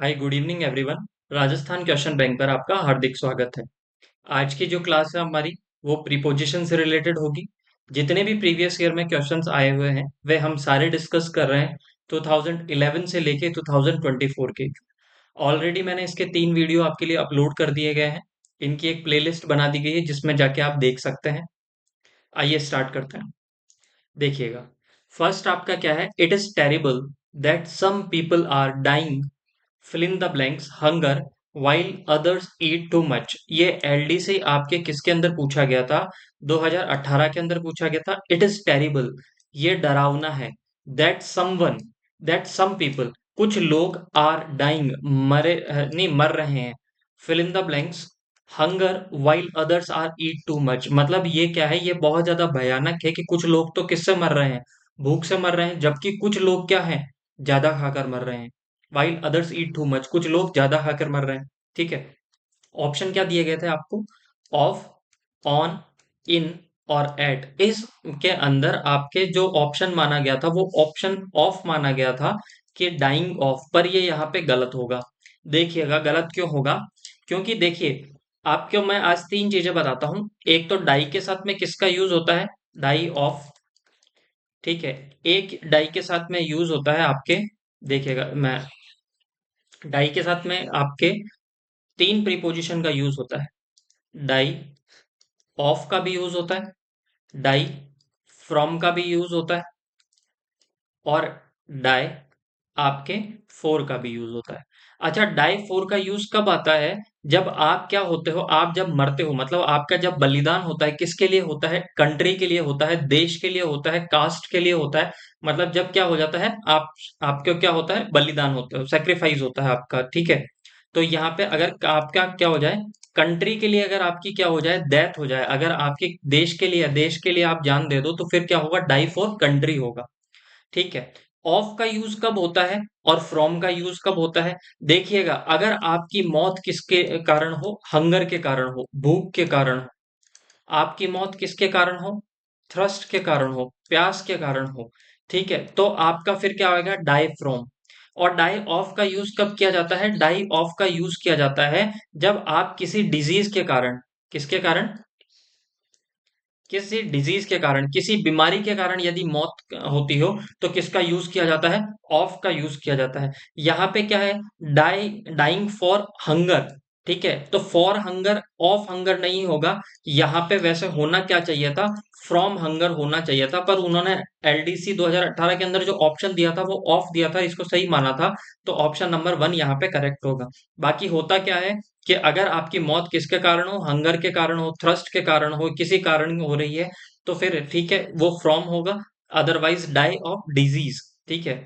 Hi good evening everyone. Rajasthan question bank पर आपका हार्दिक स्वागत है। आज की जो क्लास है हमारी वो प्रीपोजिशन से रिलेटेड होगी। जितने भी प्रीवियस ईयर में क्वेश्चंस आए हुए हैं वे हम सारे डिस्कस कर रहे हैं 2011 से लेके 2024 के। ऑलरेडी मैंने इसके 3 वीडियो आपके लिए अपलोड कर दिए गए हैं। इनकी एक प्लेलिस्ट बना दी गई है जिसमें जाके आप देख सकते हैं। आइए स्टार्ट करते हैं। देखिएगा, फर्स्ट आपका क्या है, it is terrible that some people are dying fill in the blanks hunger while others eat too much। ये एलडी से आपके किसके अंदर पूछा गया था? 2018 के अंदर पूछा गया था। इट इज टेरिबल, ये डरावना है। That someone, that some people, कुछ लोग आर डाइंग, मरे नहीं मर रहे हैं। Fill in the blanks hunger while others are eat too much, मतलब ये क्या है, ये बहुत ज्यादा भयानक है कि कुछ लोग तो किससे मर रहे हैं, भूख से मर रहे हैं, जबकि कुछ लोग क्या हैं, ज्यादा खाकर मर रहे हैं। वाइल अदर्स ईट टू मच, कुछ लोग ज्यादा खाकर मर रहे हैं। ठीक है। ऑप्शन क्या दिए गए थे आपको? ऑफ, ऑन, इन और एट। इस के अंदर आपके जो ऑप्शन माना गया था वो ऑप्शन ऑफ माना गया था कि डाइंग ऑफ, पर ये यहाँ पे गलत होगा। देखिएगा गलत क्यों होगा, क्योंकि देखिए आपको मैं आज 3 चीजें बताता हूं। एक तो डाई के साथ में किसका यूज होता है, डाई ऑफ। ठीक है। एक डाई के साथ में यूज होता है आपके, देखिएगा मैं, डाई के साथ में आपके 3 प्रीपोजिशन का यूज होता है। डाई ऑफ का भी यूज होता है, डाई फ्रॉम का भी यूज होता है, और डाई आपके फोर का भी यूज होता है। अच्छा, डाई फोर का यूज कब आता है? जब आप क्या होते हो, आप जब मरते हो, मतलब आपका जब बलिदान होता है, किसके लिए होता है? कंट्री के लिए होता है, देश के लिए होता है, कास्ट के लिए होता है। मतलब जब क्या हो जाता है, आप आपके क्या होता है, बलिदान होता है, सेक्रीफाइस होता है आपका। ठीक है। तो यहाँ पे अगर आपका क्या हो जाए, कंट्री के लिए अगर आपकी क्या हो जाए, डेथ हो जाए, अगर आपके देश के लिए आप जान दे दो, तो फिर क्या होगा, डाई फॉर कंट्री होगा। ठीक है। ऑफ का यूज कब होता है और फ्रॉम का यूज कब होता है? देखिएगा, अगर आपकी मौत किसके कारण हो, हंगर के कारण हो, भूख के कारण हो, आपकी मौत किसके कारण हो, थ्रस्ट के कारण हो, प्यास के कारण हो, ठीक है, तो आपका फिर क्या होगा, डाई फ्रॉम। और डाई ऑफ का यूज कब किया जाता है? डाई ऑफ का यूज किया जाता है जब आप किसी डिजीज के कारण, किसके कारण, किसी डिजीज के कारण, किसी बीमारी के कारण यदि मौत होती हो, तो किसका यूज किया जाता है? ऑफ का यूज किया जाता है। यहाँ पे क्या है, डाई, डाइंग फॉर हंगर। ठीक है, तो फॉर हंगर, ऑफ हंगर नहीं होगा। यहाँ पे वैसे होना क्या चाहिए था, फ्रॉम हंगर होना चाहिए था, पर उन्होंने एलडीसी 2018 के अंदर जो ऑप्शन दिया था वो ऑफ दिया था, इसको सही माना था। तो ऑप्शन नंबर 1 यहाँ पे करेक्ट होगा। बाकी होता क्या है कि अगर आपकी मौत किसके कारण हो, हंगर के कारण हो, थ्रस्ट के कारण हो, किसी कारण हो रही है, तो फिर ठीक है वो फ्रॉम होगा। Otherwise die of disease. ठीक है,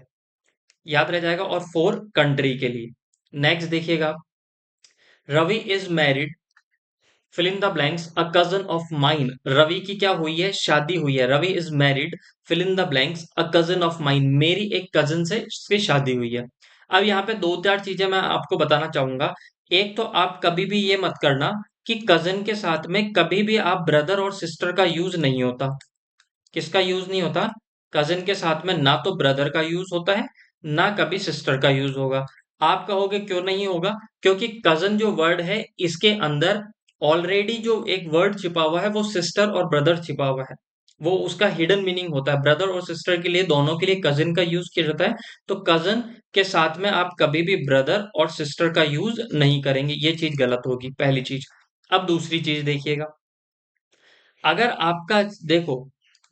याद रह जाएगा। और फोर कंट्री के लिए। नेक्स्ट देखिएगा, Ravi is married, fill in the blanks a cousin of mine. Ravi की क्या हुई है, शादी हुई है। Ravi is married, fill in the blanks a cousin of mine, मेरी एक कजन से इसकी शादी हुई है। अब यहाँ पे 2-4 चीजें मैं आपको बताना चाहूंगा। एक तो आप कभी भी ये मत करना कि कजन के साथ में कभी भी आप ब्रदर और सिस्टर का यूज नहीं होता। किसका यूज नहीं होता? कजिन के साथ में ना तो ब्रदर का यूज होता है, ना कभी सिस्टर का यूज होगा। आप कहोगे क्यों नहीं होगा? क्योंकि कजन जो वर्ड है इसके अंदर ऑलरेडी जो एक वर्ड छिपा हुआ है वो सिस्टर और ब्रदर छिपा हुआ है। वो उसका हिडन मीनिंग होता है। ब्रदर और सिस्टर के लिए, दोनों के लिए कजिन का यूज किया जाता है। तो कजन के साथ में आप कभी भी ब्रदर और सिस्टर का यूज नहीं करेंगे, ये चीज गलत होगी, पहली चीज। अब दूसरी चीज देखिएगा, अगर आपका, देखो,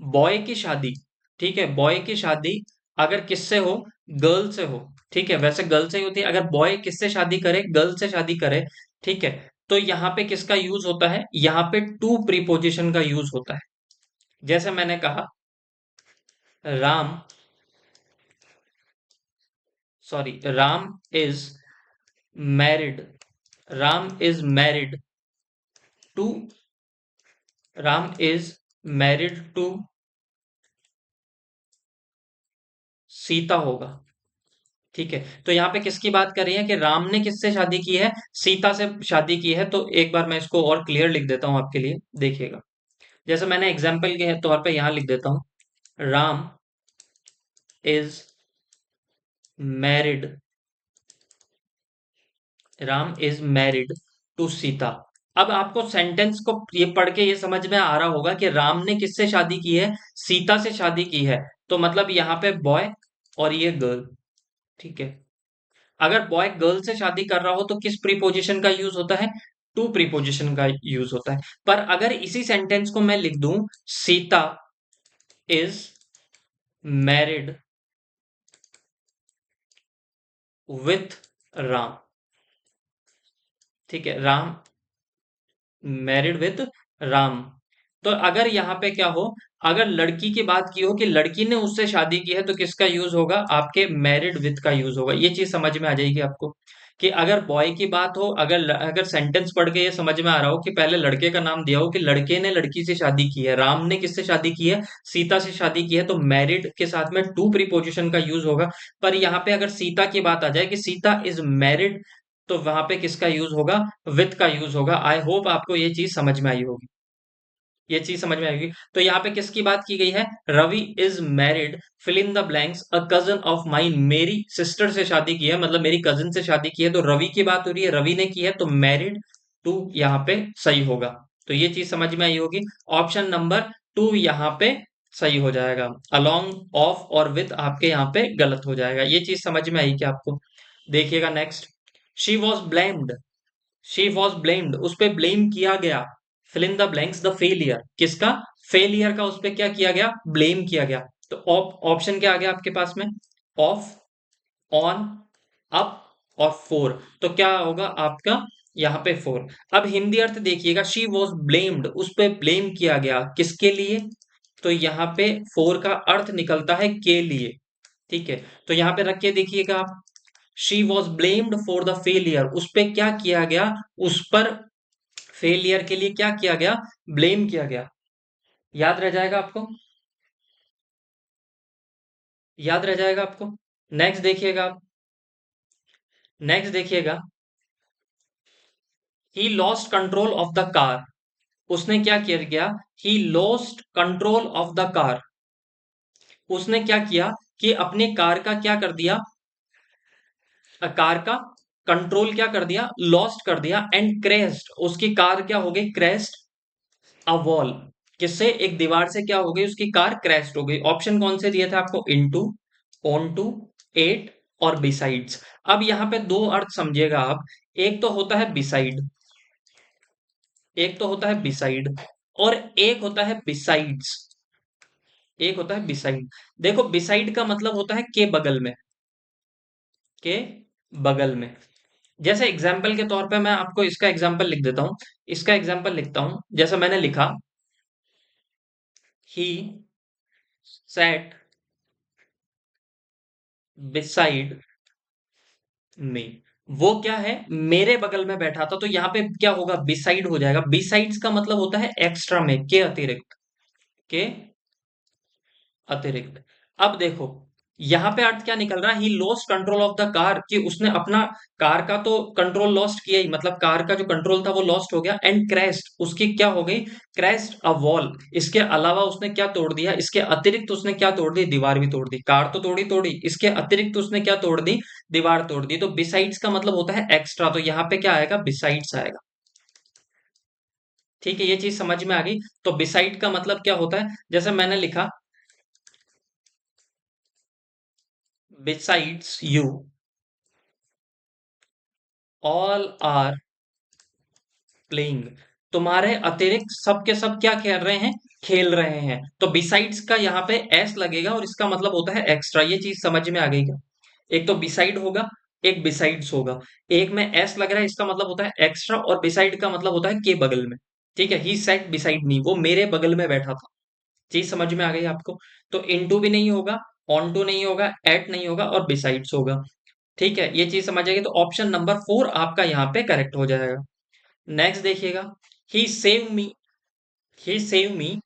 बॉय की शादी, ठीक है, बॉय की शादी अगर किससे हो, गर्ल से हो। ठीक है, वैसे गर्ल से ही होती है। अगर बॉय किससे शादी करे, गर्ल से शादी करे, ठीक है, तो यहाँ पे किसका यूज होता है, यहाँ पे टू प्रीपोजिशन का यूज होता है। जैसे मैंने कहा, Ram, sorry, Ram is married, Ram is married to, Ram is married to Sita होगा। ठीक है, तो यहाँ पे किसकी बात कर रही है कि राम ने किससे शादी की है, सीता से शादी की है। तो एक बार मैं इसको और क्लियर लिख देता हूं आपके लिए, देखिएगा। जैसे मैंने एग्जाम्पल के तौर पे यहां लिख देता हूं, Ram is married Ram is married to Sita. अब आपको सेंटेंस को ये पढ़ के ये समझ में आ रहा होगा कि राम ने किससे शादी की है, सीता से शादी की है। तो मतलब यहाँ पे बॉय और ये गर्ल। ठीक है, अगर बॉय गर्ल से शादी कर रहा हो तो किस प्रीपोजिशन का यूज होता है, टू प्रीपोजिशन का यूज होता है। पर अगर इसी सेंटेंस को मैं लिख दूं, Sita is married with Ram. ठीक है, राम मैरिड विथ राम। तो अगर यहाँ पे क्या हो, अगर लड़की की बात की हो कि लड़की ने उससे शादी की है, तो किसका यूज होगा, आपके मैरिड विथ का यूज होगा। ये चीज समझ में आ जाएगी आपको कि अगर बॉय की बात हो, अगर सेंटेंस पढ़ के ये समझ में आ रहा हो कि पहले लड़के का नाम दिया हो कि लड़के ने लड़की से शादी की है, राम ने किससे शादी की है, सीता से शादी की है, तो मैरिड के साथ में टू प्रीपोजिशन का यूज होगा। पर यहाँ पे अगर सीता की बात आ जाए कि सीता इज मैरिड, तो वहां पे किसका यूज होगा, विथ का यूज होगा। आई होप आपको ये चीज समझ में आई होगी, ये चीज समझ में आएगी। तो यहाँ पे किसकी बात की गई है, Ravi is married fill in the blanks a cousin of mine. मेरी सिस्टर से शादी की है, मतलब मेरी कजिन से शादी की है, तो रवि की बात हो रही है, रवि ने की है, तो मैरिड टू यहाँ पे सही होगा। तो ये चीज समझ में आई होगी। ऑप्शन नंबर टू यहाँ पे सही हो जाएगा। अलोंग, ऑफ और विथ आपके यहाँ पे गलत हो जाएगा। ये चीज समझ में आई क्या आपको। देखिएगा next, she was blamed. She was blamed, उस पे ब्लेम किया गया। Fill in the blanks the failure, किसका, फेलियर का उस पे क्या किया गया, ब्लेम किया गया। तो ऑप्शन क्या आ गया आपके पास में, ऑफ, ऑन, अप और फोर। तो क्या होगा आपका यहाँ पे फोर। अब हिंदी अर्थ देखिएगा, शी वॉज ब्लेम्ड, उस पे ब्लेम किया गया, किसके लिए, तो यहाँ पे फोर का अर्थ निकलता है के लिए। ठीक है, तो यहाँ पे रख के देखिएगा आप, she was blamed for the failure, उस पे क्या किया गया, उस पर फेलियर के लिए क्या किया गया, ब्लेम किया गया। याद रह जाएगा आपको, याद रह जाएगा आपको। नेक्स्ट देखिएगा आप, नेक्स्ट देखिएगा, he lost control of the car. उसने क्या किया गया, he lost control of the car. उसने क्या किया कि अपने कार का क्या कर दिया, कार का कंट्रोल क्या कर दिया, लॉस्ट कर दिया, एंड क्रेश्ड, उसकी कार क्या हो गई, क्रेश्ड अ वॉल। किससे, एक दीवार से क्या हो गई, उसकी कार क्रैश हो गई। ऑप्शन कौन से दिए थे आपको, इनटू, ऑन टू, एट और बिसाइड्स। अब यहाँ पे दो अर्थ समझिएगा आप, एक तो होता है बिसाइड, एक तो होता है बिसाइड, और एक होता है बिसाइड्स, एक होता है बिसाइड। देखो बिसाइड का मतलब होता है के बगल में, के बगल में। जैसे एग्जाम्पल के तौर पे मैं आपको इसका एग्जाम्पल लिख देता हूं, इसका एग्जाम्पल लिखता हूं, जैसा मैंने लिखा, ही sat beside में, वो क्या है, मेरे बगल में बैठा था। तो यहाँ पे क्या होगा, बिसाइड हो जाएगा। बिसाइड्स का मतलब होता है एक्स्ट्रा में, के अतिरिक्त, के अतिरिक्त। अब देखो यहाँ पे अर्थ क्या निकल रहा है, he lost control of the car, कि उसने अपना कार का तो कंट्रोल लॉस्ट किया ही, मतलब कार का जो कंट्रोल था वो लॉस्ट हो गया, एंड क्रैश्ड, उसकी क्या हो गई, क्रैश्ड अ वॉल। इसके अलावा उसने क्या तोड़ दिया, इसके अतिरिक्त उसने क्या तोड़ दी, दीवार भी तोड़ दी। कार तो तोड़ी तोड़ी, इसके अतिरिक्त उसने क्या तोड़ दी, दीवार तोड़ दी। तो बिसाइड्स का मतलब होता है एक्स्ट्रा, तो यहाँ पे क्या आएगा, बिसाइड्स आएगा। ठीक है, ये चीज समझ में आ गई। तो बिसाइड का मतलब क्या होता है, जैसे मैंने लिखा, besides you all are playing, तुम्हारे अतिरिक्त सब के सब क्या खेल रहे हैं, खेल रहे हैं। तो बिसाइड्स का यहाँ पे एस लगेगा और इसका मतलब होता है एक्स्ट्रा। ये चीज समझ में आ गई क्या, एक तो बिसाइड होगा, एक बिसाइड्स होगा। एक में एस लग रहा है, इसका मतलब होता है एक्स्ट्रा, और बिसाइड का मतलब होता है के बगल में। ठीक है, ही सेट बिसाइड मी, वो मेरे बगल में बैठा था। चीज समझ में आ गई आपको। तो इनटू भी नहीं होगा, ऑन टू नहीं होगा, एट नहीं होगा, और बिसाइड्स होगा। ठीक है, ये चीज समझ आएगी। तो ऑप्शन नंबर फोर आपका यहाँ पे करेक्ट हो जाएगा। नेक्स्ट देखिएगा, he save me, he save me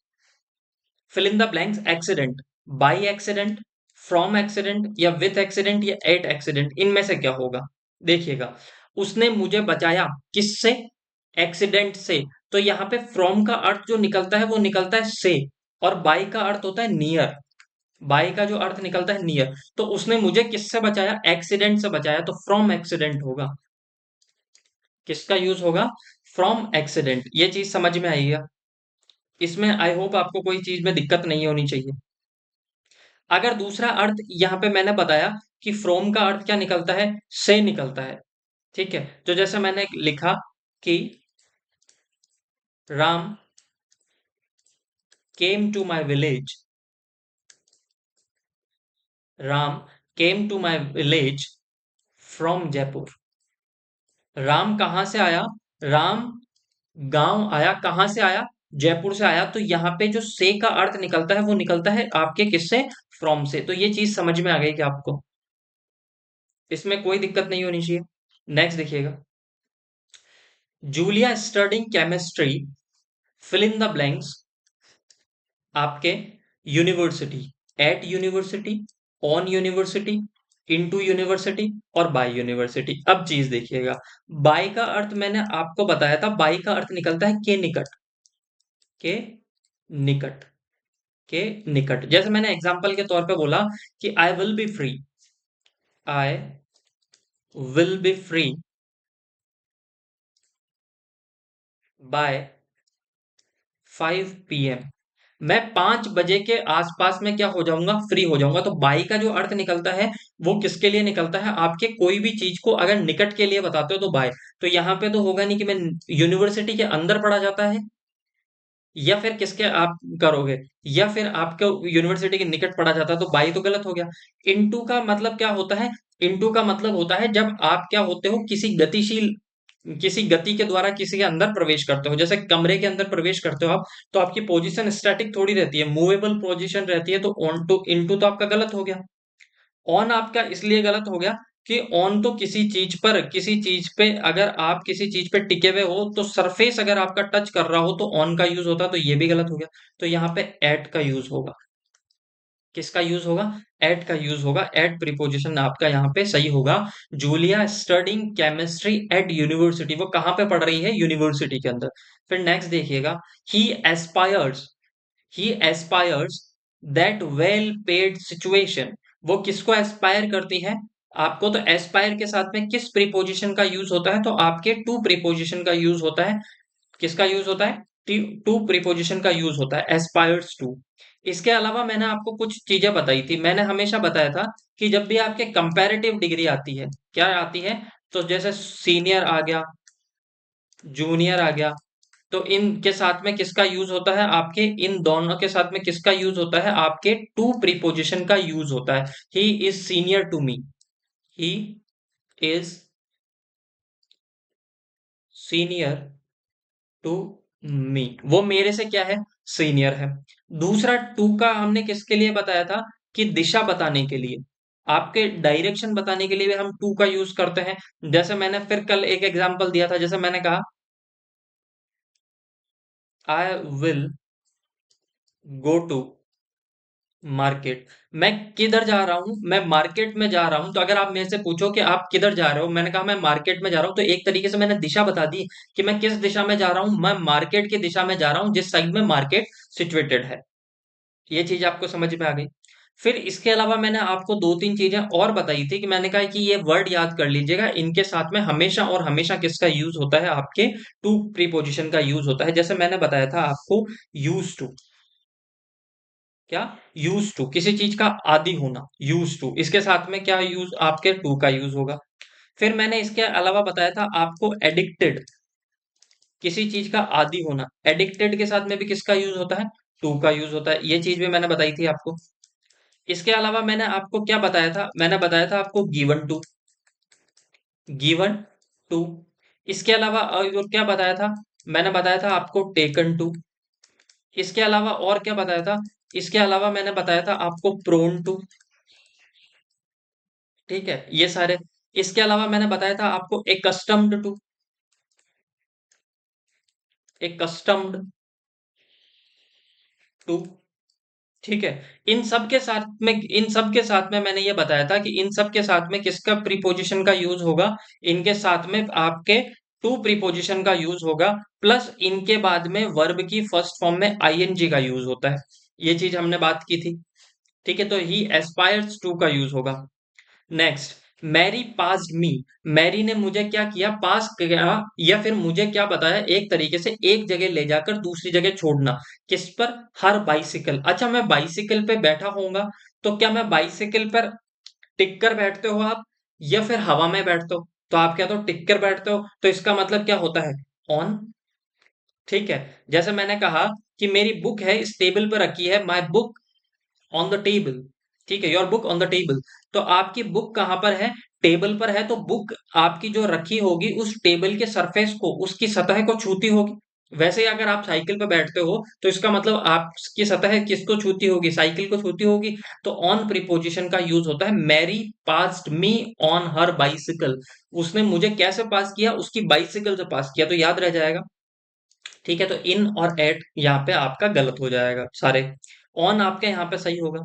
fill in the blanks accident, by accident, from accident, या विथ एक्सीडेंट, या एट एक्सीडेंट, इनमें से क्या होगा। देखिएगा, उसने मुझे बचाया किससे, एक्सीडेंट से। तो यहाँ पे फ्रॉम का अर्थ जो निकलता है वो निकलता है से, और बाई का अर्थ होता है नियर, बाई का जो अर्थ निकलता है नियर। तो उसने मुझे किससे बचाया, एक्सीडेंट से बचाया, तो फ्रॉम एक्सीडेंट होगा। किसका यूज होगा? From accident. ये चीज समझ में आएगा? इसमें आई होप आपको कोई चीज में दिक्कत नहीं होनी चाहिए। अगर दूसरा अर्थ यहाँ पे मैंने बताया कि फ्रॉम का अर्थ क्या निकलता है? से निकलता है। ठीक है, तो जैसे मैंने लिखा कि Ram came to my village, Ram came to my village from Jaipur. Ram कहां से आया? राम गांव आया। कहां से आया? जयपुर से आया। तो यहाँ पे जो से का अर्थ निकलता है वो निकलता है आपके किससे? फ्रॉम से। तो ये चीज समझ में आ गई कि आपको इसमें कोई दिक्कत नहीं होनी चाहिए। नेक्स्ट देखिएगा, Julia studying chemistry, fill in the blanks, आपके university, at university, on university, into university और बाय यूनिवर्सिटी। अब चीज देखिएगा, बाय का अर्थ मैंने आपको बताया था, बाय का अर्थ निकलता है के निकट, के निकट, के निकट। जैसे मैंने एग्जांपल के तौर पे बोला कि I will be free, I will be free by 5 PM। मैं 5 बजे के आसपास में क्या हो जाऊंगा? फ्री हो जाऊंगा। तो बाई का जो अर्थ निकलता है वो किसके लिए निकलता है? आपके कोई भी चीज को अगर निकट के लिए बताते हो तो बाय। तो यहाँ पे तो होगा नहीं कि मैं यूनिवर्सिटी के अंदर पढ़ा जाता है, या फिर किसके आप करोगे, या फिर आपको यूनिवर्सिटी के निकट पढ़ा जाता है, तो बाई तो गलत हो गया। इनटू का मतलब क्या होता है? इनटू का मतलब होता है जब आप क्या होते हो, किसी गतिशील, किसी गति के द्वारा किसी के अंदर प्रवेश करते हो। जैसे कमरे के अंदर प्रवेश करते हो आप, तो आपकी पोजीशन स्टैटिक थोड़ी रहती है, मूवेबल पोजीशन रहती है। तो ऑन टू इनटू तो आपका गलत हो गया। ऑन आपका इसलिए गलत हो गया कि ऑन तो किसी चीज पर, किसी चीज पे अगर आप किसी चीज पे टिके हुए हो तो सरफेस अगर आपका टच कर रहा हो तो ऑन का यूज होता, तो ये भी गलत हो गया। तो यहाँ पे एट का यूज होगा। किसका यूज होगा? एट का यूज होगा। एट प्रीपोजिशन आपका यहाँ पे सही होगा। Julia studying chemistry at university, वो कहाँ पे पढ़ रही है? यूनिवर्सिटी के अंदर। फिर नेक्स्ट देखिएगा, he aspires, he aspires that well paid situation. वो किसको एस्पायर करती है? आपको। तो एस्पायर के साथ में किस प्रीपोजिशन का यूज होता है? तो आपके टू प्रीपोजिशन का यूज होता है। किसका यूज होता है? टू प्रीपोजिशन का यूज होता है, एस्पायर्स टू। इसके अलावा मैंने आपको कुछ चीजें बताई थी। मैंने हमेशा बताया था कि जब भी आपके कंपैरेटिव डिग्री आती है, क्या आती है? तो जैसे सीनियर आ गया, जूनियर आ गया, तो इनके साथ में किसका यूज होता है? आपके इन दोनों के साथ में किसका यूज होता है? आपके टू प्रीपोजिशन का यूज होता है। He is senior to me, he is senior to me. वो मेरे से क्या है? सीनियर है। दूसरा टू का हमने किसके लिए बताया था? कि दिशा बताने के लिए, आपके डायरेक्शन बताने के लिए भी हम टू का यूज करते हैं। जैसे मैंने फिर कल एक एग्जांपल दिया था, जैसे मैंने कहा I will go to market. मैं किधर जा रहा हूं? मैं मार्केट में जा रहा हूं। तो अगर आप मेरे से पूछो कि आप किधर जा रहे हो, मैंने कहा मैं मार्केट में जा रहा हूं, तो एक तरीके से मैंने दिशा बता दी कि मैं किस दिशा में जा रहा हूं। मैं मार्केट की दिशा में जा रहा हूं, जिस साइड में मार्केट सिचुएटेड है। ये चीज आपको समझ में आ गई। फिर इसके अलावा मैंने आपको दो तीन चीजें और बताई थी कि मैंने कहा कि ये वर्ड याद कर लीजिएगा, इनके साथ में हमेशा और हमेशा किसका यूज होता है? आपके टू प्रीपोजिशन का यूज होता है। जैसे मैंने बताया था आपको, यूज टू, क्या? यूज टू, किसी चीज का आदि होना, यूज टू, इसके साथ में क्या यूज? आपके टू का यूज होगा। फिर मैंने इसके अलावा बताया था आपको एडिक्टेड, किसी चीज का आदि होना, एडिक्टेड के साथ में भी किसका यूज होता है? टू का यूज होता है। ये चीज भी मैंने बताई थी आपको। इसके अलावा मैंने आपको क्या बताया था? मैंने बताया था आपको गिवन टू, गिवन टू। इसके अलावा और क्या बताया था? मैंने बताया था आपको टेकन टू। इसके अलावा और क्या बताया था? इसके अलावा मैंने बताया था आपको प्रोन टू। ठीक है, ये सारे। इसके अलावा मैंने बताया था आपको एकस्टम्ड टू, एकस्टम्ड टू। ठीक है, इन सब के साथ में मैंने ये बताया था कि इन सब के साथ में किसका प्रीपोजिशन का यूज होगा? इनके साथ में आपके टू प्रीपोजिशन का यूज होगा, प्लस इनके बाद में वर्ब की फर्स्ट फॉर्म में आईएनजी का यूज होता है। ये चीज हमने बात की थी। ठीक है, तो ही एस्पायर्स टू का यूज होगा। नेक्स्ट, मैरी पास्ड मी, मैरी ने मुझे क्या किया, पास किया, या फिर मुझे क्या बताया, एक तरीके से एक जगह ले जाकर दूसरी जगह छोड़ना। किस पर? हर बाइसिकल। अच्छा, मैं बाइसिकल पे बैठा होऊंगा, तो क्या मैं बाइसिकल पर टिक कर बैठते हो आप, या फिर हवा में बैठते हो? तो आप क्या तो टिक कर बैठते हो, तो इसका मतलब क्या होता है? ऑन। ठीक है। जैसे मैंने कहा कि मेरी बुक है इस टेबल पर रखी है, my book on the table. ठीक है, your book on the table. तो आपकी बुक कहां पर है? टेबल पर है, तो बुक आपकी जो रखी होगी उस टेबल के सरफेस को, उसकी सतह को छूती होगी। वैसे ही अगर आप साइकिल पर बैठते हो, तो इसका मतलब आपकी सतह किसको छूती होगी? साइकिल को छूती होगी। तो ऑन प्रीपोजिशन का यूज होता है। Mary passed me on her bicycle. उसने मुझे कैसे पास किया? उसकी बाइसिकल से पास किया, तो याद रह जाएगा। ठीक है, तो इन और एट यहाँ पे आपका गलत हो जाएगा सारे। ऑन आपका यहाँ पे सही होगा।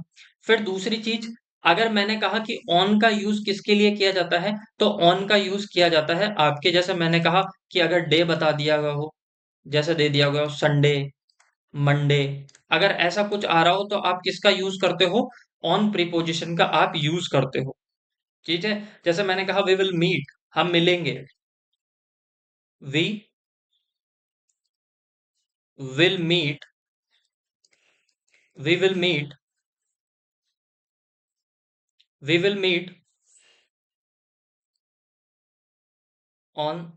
फिर दूसरी चीज, अगर मैंने कहा कि ऑन का यूज किसके लिए किया जाता है, तो ऑन का यूज किया जाता है आपके, जैसे मैंने कहा कि अगर डे बता दिया गया हो, जैसे दे दिया गया हो संडे, मंडे, अगर ऐसा कुछ आ रहा हो, तो आप किसका यूज करते हो? ऑन प्रीपोजिशन का आप यूज करते हो। ठीक है। जैसे मैंने कहा वी विल मीट, हम मिलेंगे। We will meet, we will meet, we will meet on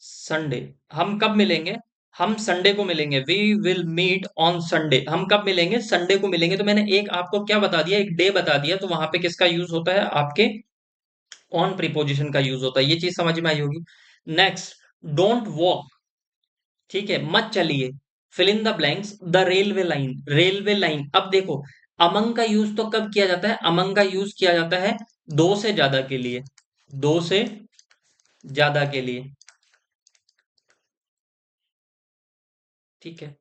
Sunday. हम कब मिलेंगे? हम संडे को मिलेंगे। We will meet on Sunday. हम कब मिलेंगे? संडे को मिलेंगे। तो मैंने एक आपको क्या बता दिया, एक डे बता दिया, तो वहां पे किसका यूज होता है? आपके ऑन प्रीपोजिशन का यूज होता है। ये चीज समझ में आई होगी। Next, don't walk. ठीक है, मत चलिए। Fill in the blanks, the railway line, railway line. अब देखो, अमंग का यूज तो कब किया जाता है? अमंग का यूज किया जाता है दो से ज्यादा के लिए, दो से ज्यादा के लिए। ठीक है।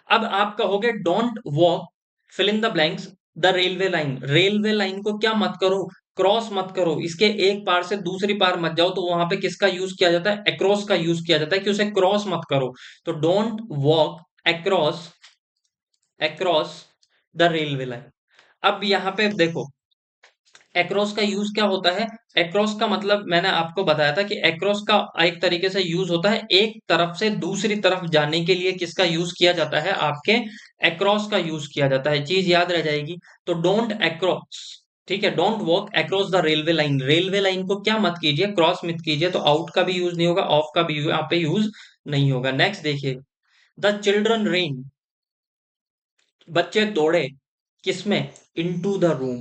अब आप कहोगे don't walk, fill in the blanks, the railway line. Railway line को क्या मत करो? क्रॉस मत करो। इसके एक पार से दूसरी पार मत जाओ। तो वहां पे किसका यूज किया जाता है? अक्रॉस का यूज किया जाता है, कि उसे क्रॉस मत करो। तो don't walk across, across the railway line. अब यहाँ पे देखो, एक्रॉस का यूज क्या होता है? एक्रॉस का मतलब मैंने आपको बताया था कि एक्रॉस का एक तरीके से यूज होता है एक तरफ से दूसरी तरफ जाने के लिए। किसका यूज किया जाता है? आपके एक्रॉस का यूज किया जाता है। चीज याद रह जाएगी। तो डोंट एक्रॉस, ठीक है, don't walk across the railway line. Railway line को क्या मत कीजिए? क्रॉस मत कीजिए। तो आउट का भी यूज नहीं होगा, ऑफ का भी यहाँ पे यूज नहीं होगा। नेक्स्ट देखिए, द चिल्ड्रन रेन, बच्चे दौड़े, किसमें? Into the room,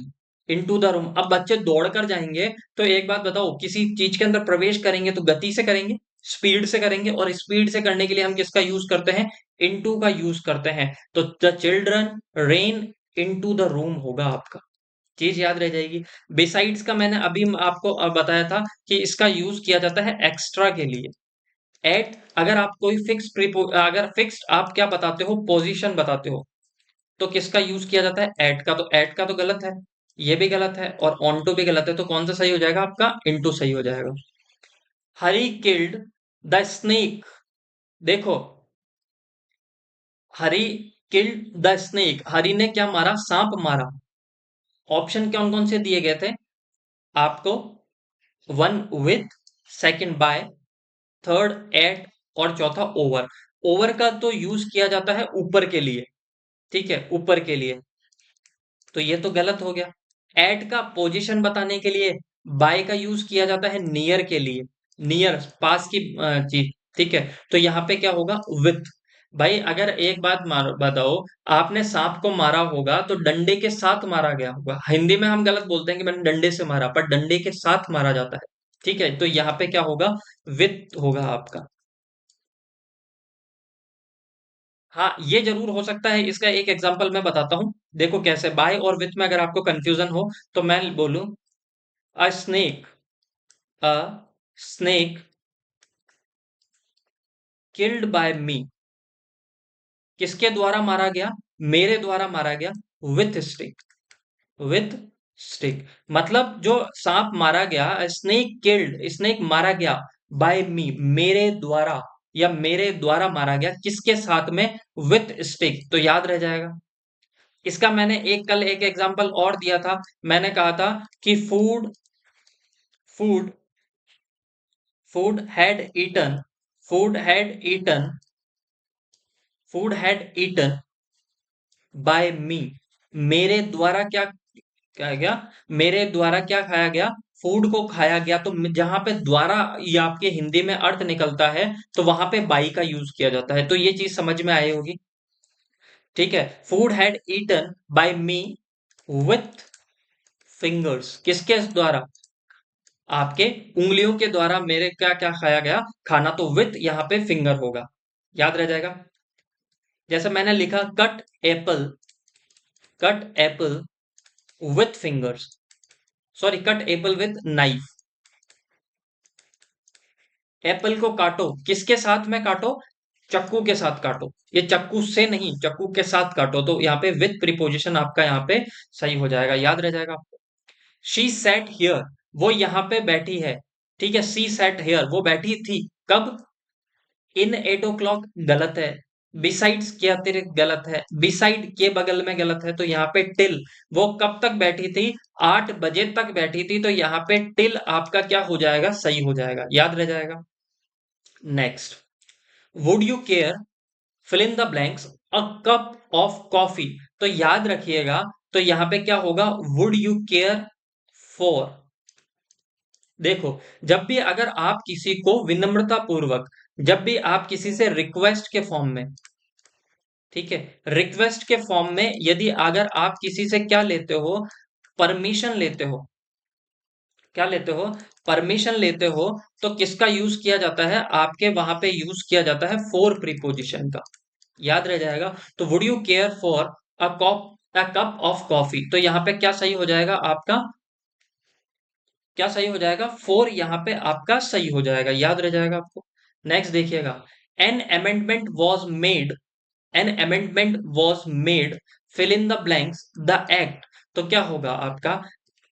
into the room. अब बच्चे दौड़ कर जाएंगे, तो एक बात बताओ, किसी चीज के अंदर प्रवेश करेंगे तो गति से करेंगे, स्पीड से करेंगे, और स्पीड से करने के लिए हम किसका यूज करते हैं? इनटू का यूज करते हैं। तो the children rain into the room होगा आपका। चीज याद रह जाएगी। बिसाइड्स का मैंने अभी आपको बताया था कि इसका यूज किया जाता है एक्स्ट्रा के लिए। एट, अगर आप कोई फिक्स अगर फिक्स्ड आप क्या बताते हो? पोजीशन बताते हो, तो किसका यूज किया जाता है? एट का। तो एट का तो गलत है, ये भी गलत है, और ऑन टू भी गलत है। तो कौन सा सही हो जाएगा? आपका इनटू सही हो जाएगा। हरी किल्ड द स्नेक। देखो, हरी किल्ड द स्नेक, हरी ने क्या मारा? सांप मारा। ऑप्शन कौन कौन से दिए गए थे आपको? One with, second by, third at, और चौथा ओवर। ओवर का तो यूज किया जाता है ऊपर के लिए। ठीक है, ऊपर के लिए। तो ये तो गलत हो गया। एट का पोजीशन बताने के लिए बाय का यूज किया जाता है नियर के लिए, नियर पास की चीज। ठीक है, तो यहाँ पे क्या होगा? विथ। भाई अगर एक बात बताओ, आपने सांप को मारा होगा तो डंडे के साथ मारा गया होगा। हिंदी में हम गलत बोलते हैं कि मैंने डंडे से मारा, पर डंडे के साथ मारा जाता है। ठीक है, तो यहाँ पे क्या होगा? विथ होगा आपका। हाँ, ये जरूर हो सकता है। इसका एक एग्जांपल मैं बताता हूँ। देखो कैसे, बाय और विथ में अगर आपको कंफ्यूजन हो, तो मैं बोलूं a snake, a snake killed by me. किसके द्वारा मारा गया? मेरे द्वारा मारा गया। With stick, with stick. मतलब जो सांप मारा गया, स्नेक किल्ड, स्नेक मारा गया बाय मी, मेरे द्वारा, या मेरे द्वारा मारा गया। किसके साथ में? With stick. तो याद रह जाएगा। इसका मैंने एक कल एक एग्जांपल और दिया था। मैंने कहा था कि food food food had eaten food had eaten food had eaten by me. मेरे द्वारा क्या क्या गया? मेरे द्वारा क्या खाया गया? फूड को खाया गया। तो जहां पे द्वारा ये आपके हिंदी में अर्थ निकलता है तो वहां पे बाई का यूज किया जाता है। तो ये चीज समझ में आई होगी। ठीक है। Food had eaten by me with fingers. किसके द्वारा? आपके उंगलियों के द्वारा मेरे क्या क्या खाया गया? खाना। तो विथ यहाँ पे फिंगर होगा, याद रह जाएगा। जैसे मैंने लिखा cut Apple with fingers, sorry cut Apple with knife. Apple को काटो, किसके साथ में काटो? चक्कू के साथ काटो। ये चक्कू से नहीं, चक्कू के साथ काटो। तो यहाँ पे विथ प्रीपोजिशन आपका यहाँ पे सही हो जाएगा, याद रह जाएगा आपको। शी सेट हियर, वो यहाँ पे बैठी है। ठीक है। सी सेट हियर, वो बैठी थी। कब? इन 8 o'clock गलत है। बिसाइड्स के अतिरिक्त गलत है। बिसाइड के बगल में गलत है। तो यहाँ पे टिल, वो कब तक बैठी थी? 8 बजे तक बैठी थी। तो यहाँ पे टिल आपका क्या हो जाएगा? सही हो जाएगा, याद रह जाएगा। Next, would you care fill in the blanks a cup of coffee. तो याद रखिएगा, तो यहां पे क्या होगा? Would you care for. देखो, जब भी अगर आप किसी को विनम्रता पूर्वक, जब भी आप किसी से रिक्वेस्ट के फॉर्म में, ठीक है, रिक्वेस्ट के फॉर्म में यदि अगर आप किसी से क्या लेते हो? परमिशन लेते हो। क्या लेते हो? परमिशन लेते हो। तो किसका यूज किया जाता है? आपके वहां पे यूज किया जाता है फॉर प्रीपोजिशन का, याद रह जाएगा। तो would you care for a cup of coffee. तो यहाँ पे क्या सही हो जाएगा आपका? क्या सही हो जाएगा? फोर यहाँ पे आपका सही हो जाएगा, याद रह जाएगा आपको। नेक्स्ट देखिएगा, an amendment was made an amendment was made fill in the blanks the act. तो क्या होगा आपका?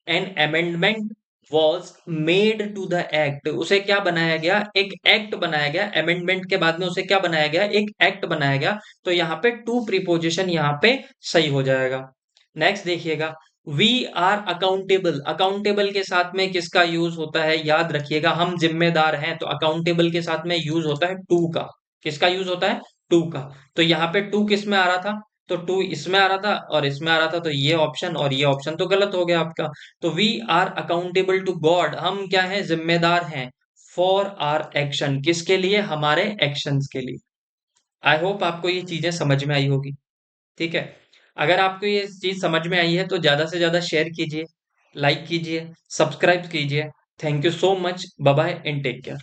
An amendment was made to the act, उसे क्या बनाया गया? एक एक्ट बनाया गया। अमेंडमेंट के बाद में उसे क्या बनाया गया? एक एक्ट बनाया गया। तो यहाँ पे टू प्रीपोजिशन यहाँ पे सही हो जाएगा। नेक्स्ट देखिएगा, वी आर अकाउंटेबल। अकाउंटेबल के साथ में किसका यूज होता है? याद रखिएगा, हम जिम्मेदार हैं। तो अकाउंटेबल के साथ में यूज होता है टू का। किसका यूज होता है? टू का। तो यहाँ पे टू किस में आ रहा था? तो टू इसमें आ रहा था और इसमें आ रहा था। तो ये ऑप्शन और ये ऑप्शन तो गलत हो गया आपका। तो we are accountable to God, हम क्या है? जिम्मेदार हैं। फॉर आर एक्शन, किसके लिए? हमारे एक्शंस के लिए। आई होप आपको ये चीजें समझ में आई होगी। ठीक है। अगर आपको ये चीज समझ में आई है तो ज्यादा से ज्यादा शेयर कीजिए, लाइक कीजिए, सब्सक्राइब कीजिए। Thank you so much. Bye bye and take care.